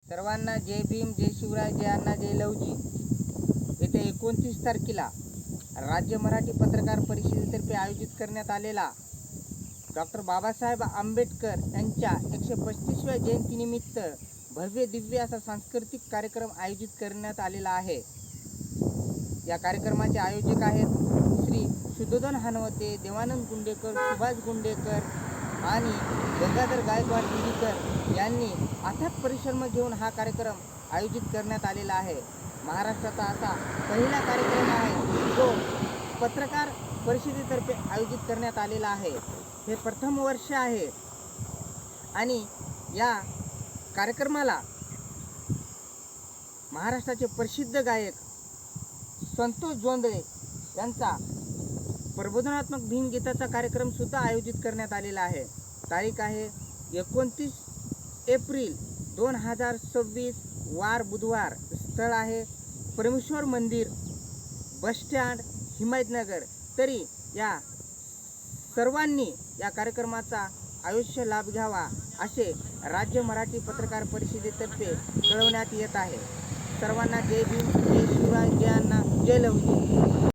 सर्वांना जय भीम, जय शिवराय, जय अण्णा, जय लवजी. येत्या 29 तारखेला राज्य मराठी पत्रकार परिषदेतर्फे आयोजित करण्यात आलेला डॉक्टर बाबासाहेब आंबेडकर यांच्या 135व्या जयंतीनिमित्त भव्य दिव्य असा सांस्कृतिक कार्यक्रम आयोजित करण्यात आलेला आहे. या कार्यक्रमाचे आयोजक आहेत श्री शुद्धोधन हनवते, देवानंद गुंडेकर, सुभाष गुंडेकर आणि गंगाधर गायकवाड विडीकर यांनी अथक परिश्रम घेऊन हा कार्यक्रम आयोजित करण्यात आलेला आहे. महाराष्ट्राचा असा पहिला कार्यक्रम आहे जो पत्रकार परिषदेतर्फे आयोजित करण्यात आलेला आहे. हे प्रथम वर्ष आहे आणि या कार्यक्रमाला महाराष्ट्राचे प्रसिद्ध गायक संतोष जोंधळे यांचा प्रबोधनात्मक भीमगीताचा कार्यक्रम सुद्धा आयोजित करण्यात आलेला आहे. तारीख आहे 29 एप्रिल 2026, वार बुधवार. स्थळ आहे परमेश्वर मंदिर, बस स्टँड, हिमायतनगर. तरी या सर्वांनी या कार्यक्रमाचा अवश्य लाभ घ्यावा असे राज्य मराठी पत्रकार परिषदेतर्फे कळवण्यात येत आहे. सर्वांना जय भीम, जय शिवराय, जय अण्णा, जय लवजी.